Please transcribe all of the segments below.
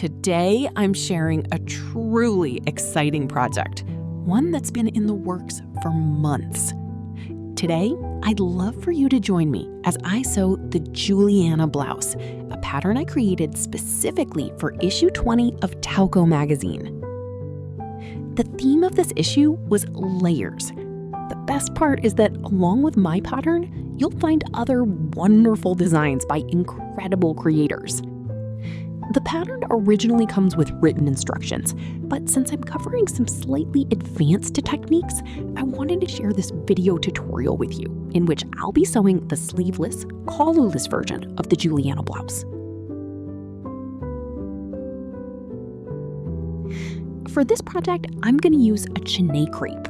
Today, I'm sharing a truly exciting project, one that's been in the works for months. Today, I'd love for you to join me as I sew the Juliana blouse, a pattern I created specifically for issue 20 of Tauko Magazine. The theme of this issue was layers. The best part is that along with my pattern, you'll find other wonderful designs by incredible creators. The pattern originally comes with written instructions, but since I'm covering some slightly advanced techniques, I wanted to share this video tutorial with you, in which I'll be sewing the sleeveless, collarless version of the Juliana blouse. For this project, I'm going to use a chenille crepe.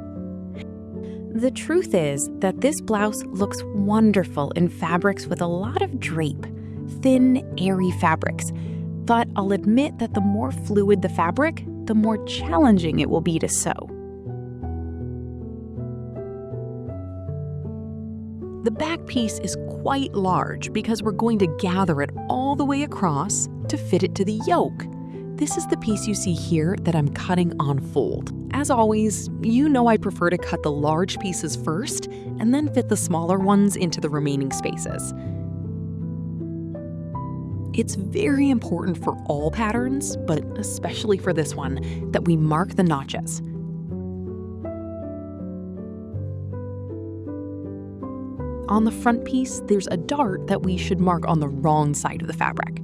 The truth is that this blouse looks wonderful in fabrics with a lot of drape, thin, airy fabrics. But I'll admit that the more fluid the fabric, the more challenging it will be to sew. The back piece is quite large because we're going to gather it all the way across to fit it to the yoke. This is the piece you see here that I'm cutting on fold. As always, you know I prefer to cut the large pieces first and then fit the smaller ones into the remaining spaces. It's very important for all patterns, but especially for this one, that we mark the notches. On the front piece, there's a dart that we should mark on the wrong side of the fabric.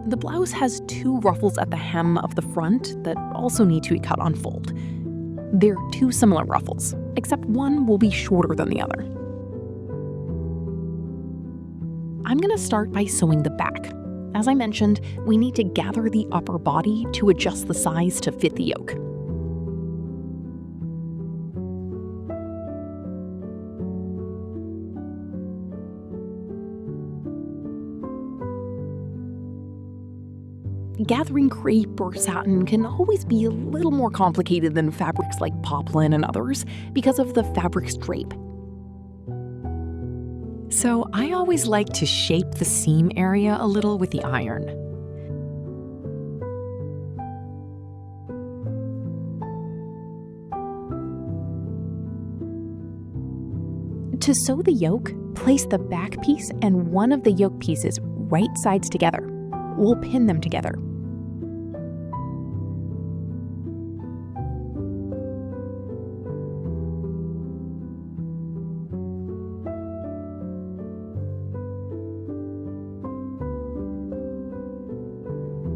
The blouse has two ruffles at the hem of the front that also need to be cut on fold. They're two similar ruffles, except one will be shorter than the other. I'm going to start by sewing the back. As I mentioned, we need to gather the upper body to adjust the size to fit the yoke. Gathering crepe or satin can always be a little more complicated than fabrics like poplin and others because of the fabric's drape. So I always like to shape the seam area a little with the iron. To sew the yoke, place the back piece and one of the yoke pieces right sides together. We'll pin them together.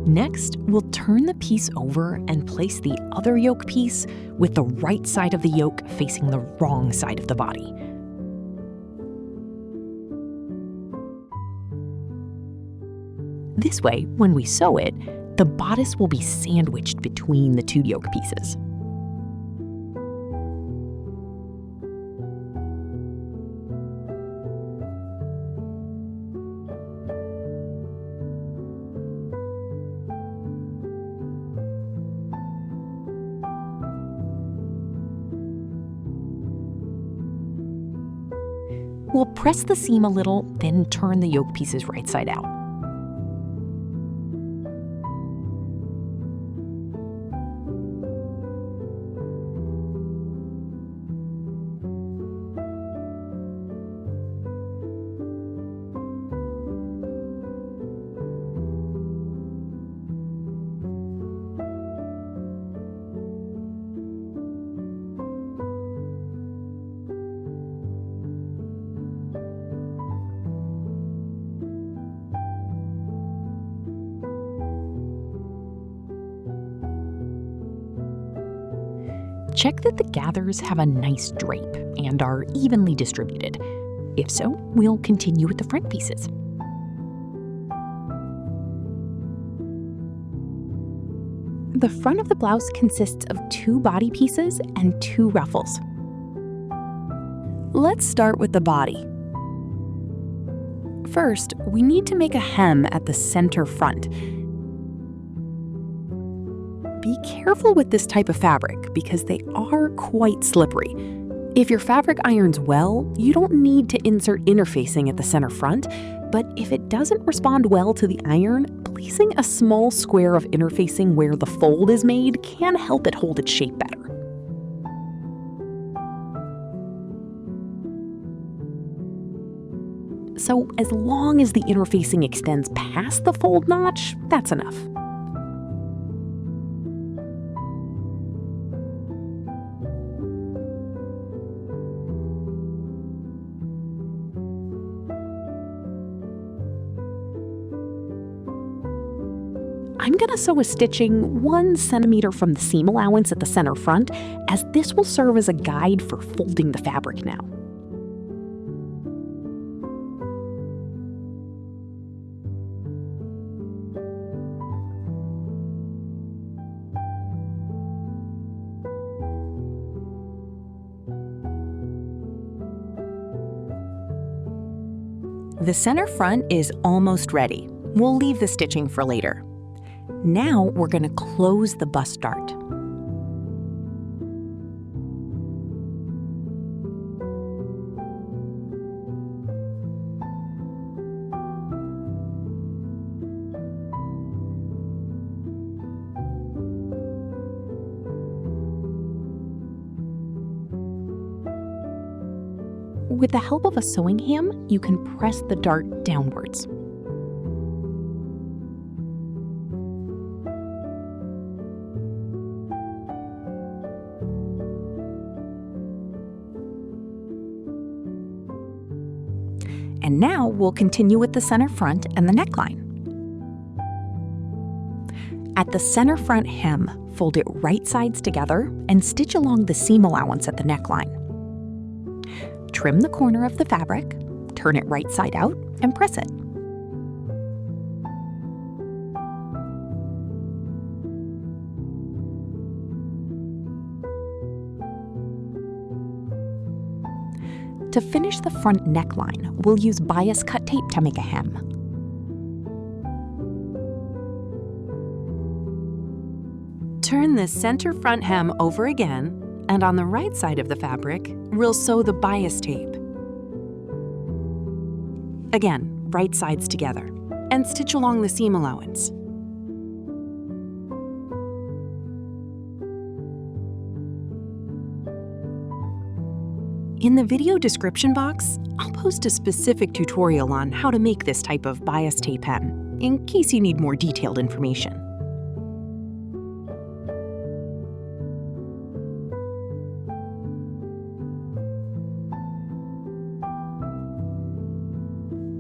Next, we'll turn the piece over and place the other yoke piece with the right side of the yoke facing the wrong side of the body. This way, when we sew it, the bodice will be sandwiched between the two yoke pieces. We'll press the seam a little, then turn the yoke pieces right side out. Check that the gathers have a nice drape and are evenly distributed. If so, we'll continue with the front pieces. The front of the blouse consists of 2 body pieces and 2 ruffles. Let's start with the body. First, we need to make a hem at the center front. careful with this type of fabric because they are quite slippery. If your fabric irons well, you don't need to insert interfacing at the center front, but if it doesn't respond well to the iron, placing a small square of interfacing where the fold is made can help it hold its shape better. So as long as the interfacing extends past the fold notch, that's enough. I'm going to sew a stitching 1 centimeter from the seam allowance at the center front, as this will serve as a guide for folding the fabric now. The center front is almost ready. We'll leave the stitching for later. Now we're going to close the bust dart. With the help of a sewing ham, you can press the dart downwards. And now we'll continue with the center front and the neckline. At the center front hem, fold it right sides together and stitch along the seam allowance at the neckline. Trim the corner of the fabric, turn it right side out, and press it. To finish the front neckline, we'll use bias cut tape to make a hem. Turn the center front hem over again, and on the right side of the fabric, we'll sew the bias tape. Again, right sides together, and stitch along the seam allowance. In the video description box, I'll post a specific tutorial on how to make this type of bias tape hem, in case you need more detailed information.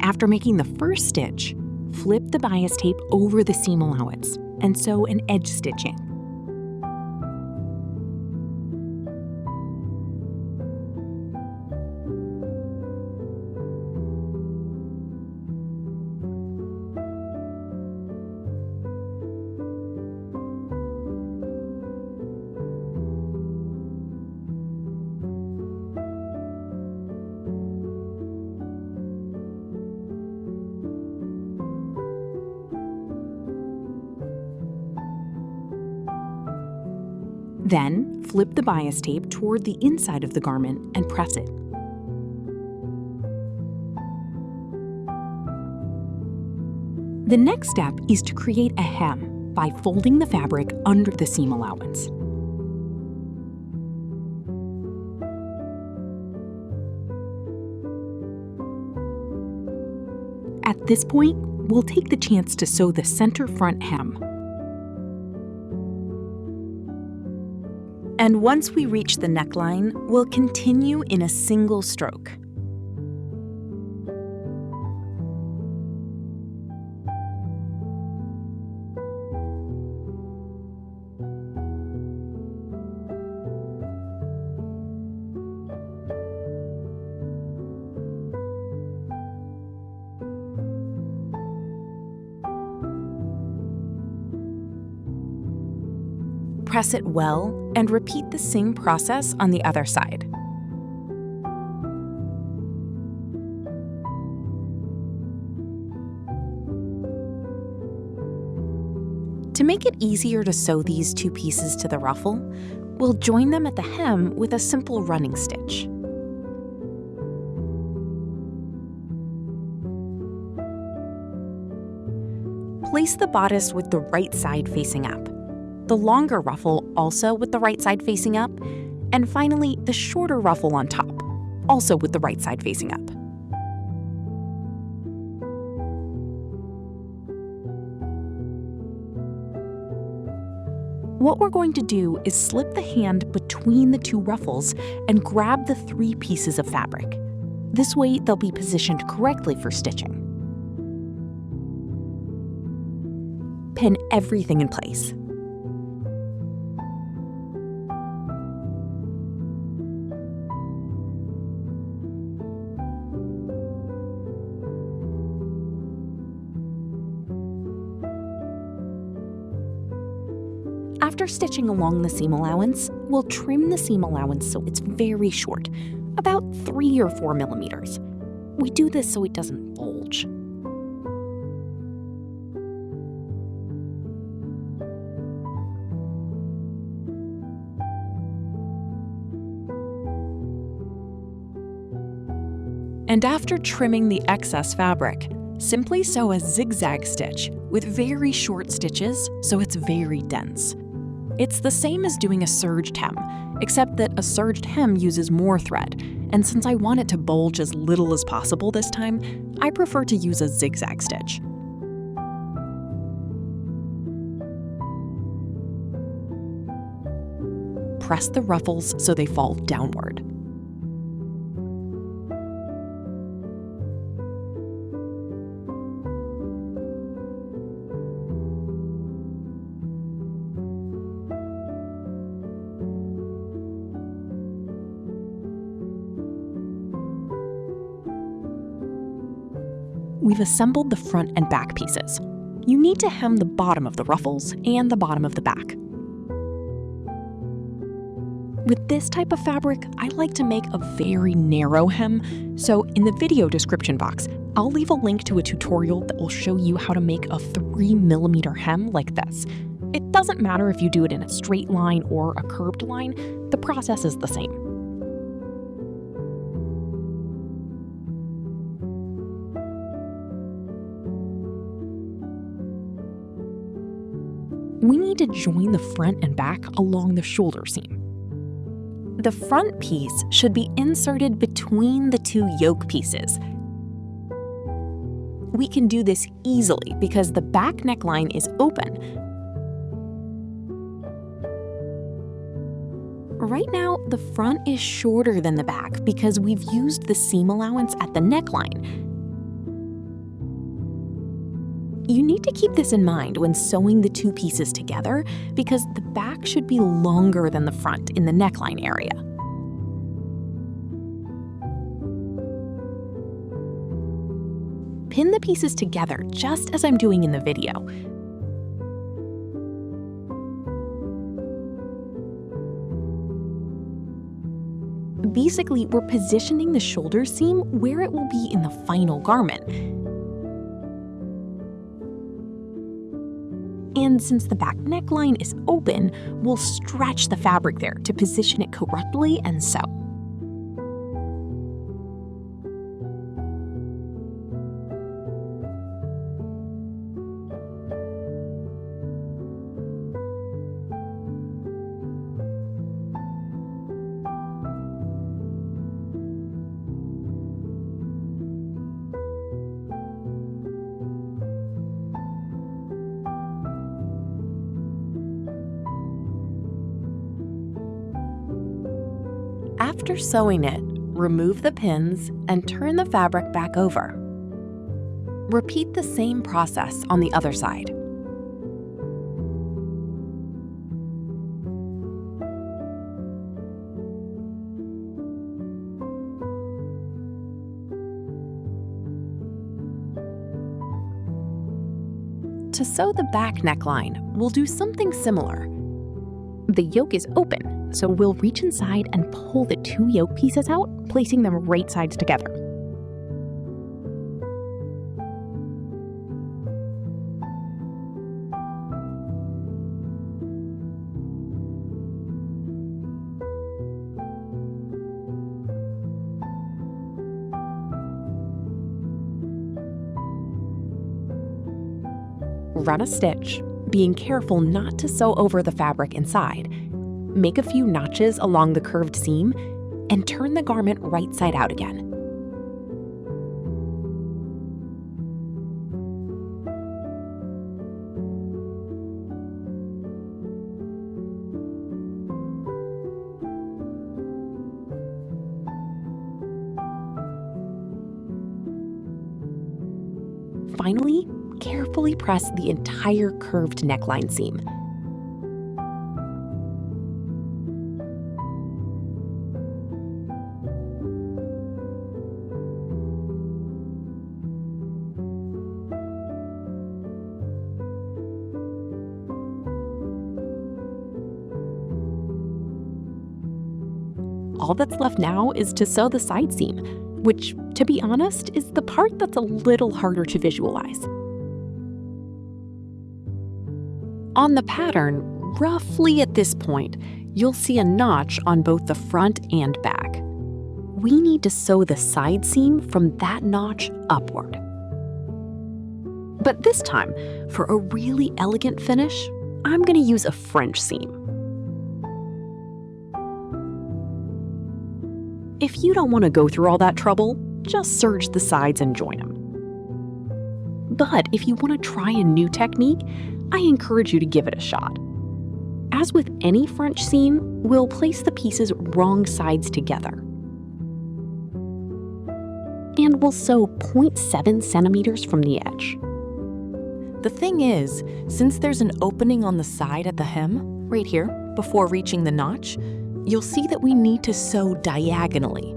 After making the first stitch, flip the bias tape over the seam allowance and sew an edge stitching. Then, flip the bias tape toward the inside of the garment and press it. The next step is to create a hem by folding the fabric under the seam allowance. At this point, we'll take the chance to sew the center front hem. And once we reach the neckline, we'll continue in a single stroke. Press it well and repeat the same process on the other side. To make it easier to sew these two pieces to the ruffle, we'll join them at the hem with a simple running stitch. Place the bodice with the right side facing up, the longer ruffle also with the right side facing up, and finally the shorter ruffle on top, also with the right side facing up. What we're going to do is slip the hand between the two ruffles and grab the 3 pieces of fabric. This way they'll be positioned correctly for stitching. Pin everything in place. After stitching along the seam allowance, we'll trim the seam allowance so it's very short, about 3 or 4 millimeters. We do this so it doesn't bulge. And after trimming the excess fabric, simply sew a zigzag stitch with very short stitches so it's very dense. It's the same as doing a serged hem, except that a serged hem uses more thread, and since I want it to bulge as little as possible this time, I prefer to use a zigzag stitch. Press the ruffles so they fall downward. We've assembled the front and back pieces. You need to hem the bottom of the ruffles and the bottom of the back. With this type of fabric, I like to make a very narrow hem, so in the video description box, I'll leave a link to a tutorial that will show you how to make a 3mm hem like this. It doesn't matter if you do it in a straight line or a curved line, the process is the same. We need to join the front and back along the shoulder seam. The front piece should be inserted between the 2 yoke pieces. We can do this easily because the back neckline is open. Right now, the front is shorter than the back because we've used the seam allowance at the neckline. You need to keep this in mind when sewing the 2 pieces together because the back should be longer than the front in the neckline area. Pin the pieces together just as I'm doing in the video. Basically, we're positioning the shoulder seam where it will be in the final garment. And since the back neckline is open, we'll stretch the fabric there to position it correctly and sew. After sewing it, remove the pins and turn the fabric back over. Repeat the same process on the other side. To sew the back neckline, we'll do something similar. The yoke is open, so we'll reach inside and pull the 2 yoke pieces out, placing them right sides together. run a stitch, being careful not to sew over the fabric inside. Make a few notches along the curved seam and turn the garment right side out again. Finally, carefully press the entire curved neckline seam. All that's left now is to sew the side seam, which, to be honest, is the part that's a little harder to visualize. On the pattern, roughly at this point, you'll see a notch on both the front and back. We need to sew the side seam from that notch upward. But this time, for a really elegant finish, I'm going to use a French seam. If you don't want to go through all that trouble, just serge the sides and join them. But if you want to try a new technique, I encourage you to give it a shot. As with any French seam, we'll place the pieces wrong sides together. And we'll sew 0.7 centimeters from the edge. The thing is, since there's an opening on the side at the hem, right here, before reaching the notch, you'll see that we need to sew diagonally.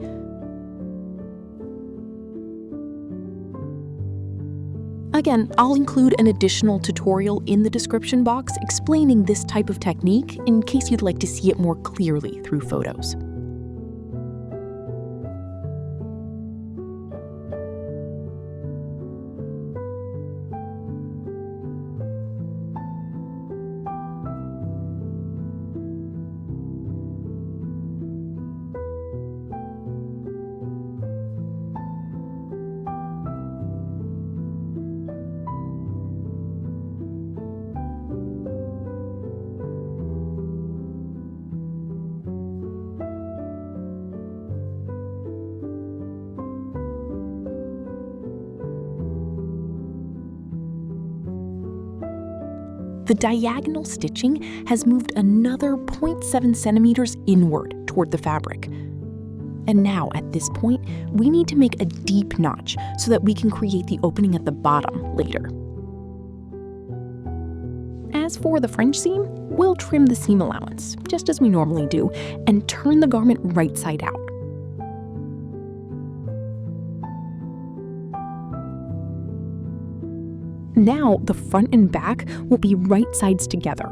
Again, I'll include an additional tutorial in the description box explaining this type of technique in case you'd like to see it more clearly through photos. The diagonal stitching has moved another 0.7 centimeters inward toward the fabric. And now, at this point, we need to make a deep notch so that we can create the opening at the bottom later. As for the French seam, we'll trim the seam allowance, just as we normally do, and turn the garment right side out. Now, the front and back will be right sides together.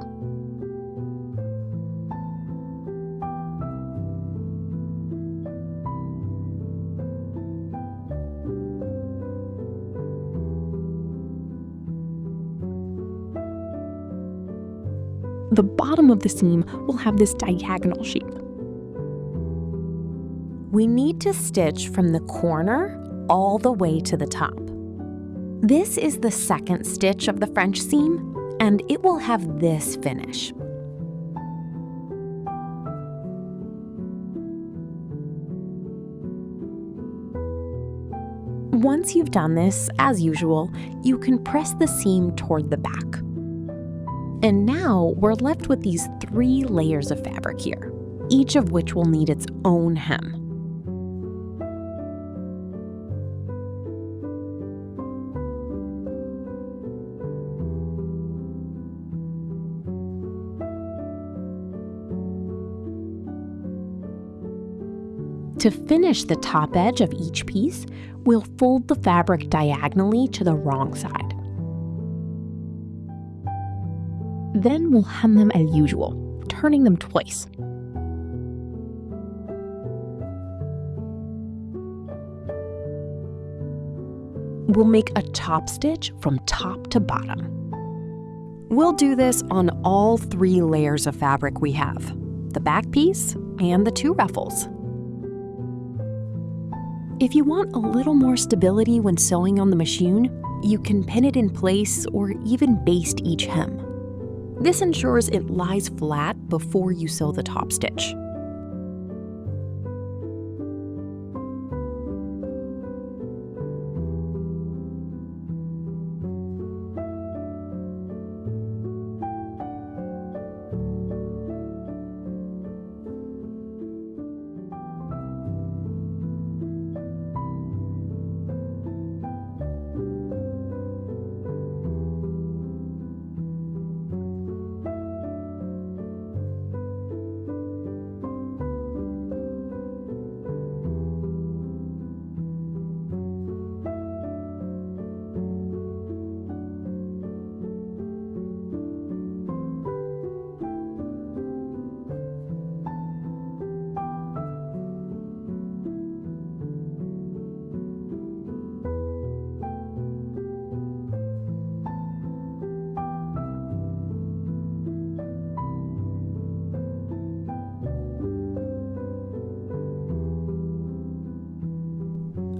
The bottom of the seam will have this diagonal shape. We need to stitch from the corner all the way to the top. This is the second stitch of the French seam, and it will have this finish. Once you've done this, as usual, you can press the seam toward the back. And now we're left with these 3 layers of fabric here, each of which will need its own hem. To finish the top edge of each piece, we'll fold the fabric diagonally to the wrong side. Then we'll hem them as usual, turning them twice. We'll make a top stitch from top to bottom. We'll do this on all 3 layers of fabric we have, the back piece and the 2 ruffles. If you want a little more stability when sewing on the machine, You can pin it in place or even baste each hem. This ensures it lies flat before you sew the top stitch.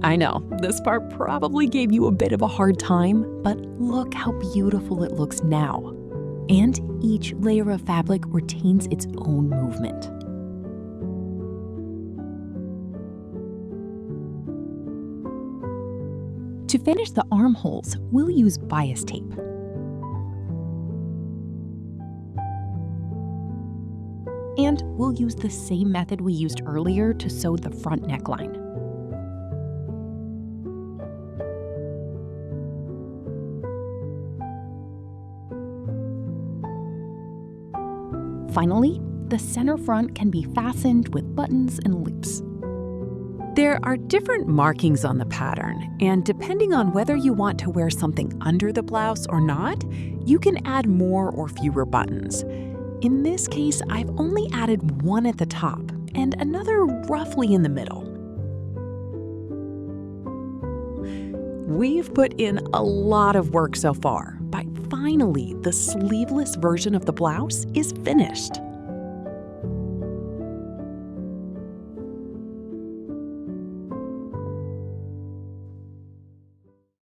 I know, this part probably gave you a bit of a hard time, but look how beautiful it looks now. And each layer of fabric retains its own movement. To finish the armholes, we'll use bias tape. And we'll use the same method we used earlier to sew the front neckline. Finally, the center front can be fastened with buttons and loops. There are different markings on the pattern, and depending on whether you want to wear something under the blouse or not, you can add more or fewer buttons. In this case, I've only added one at the top and another roughly in the middle. We've put in a lot of work so far, but finally, the sleeveless version of the blouse is finished.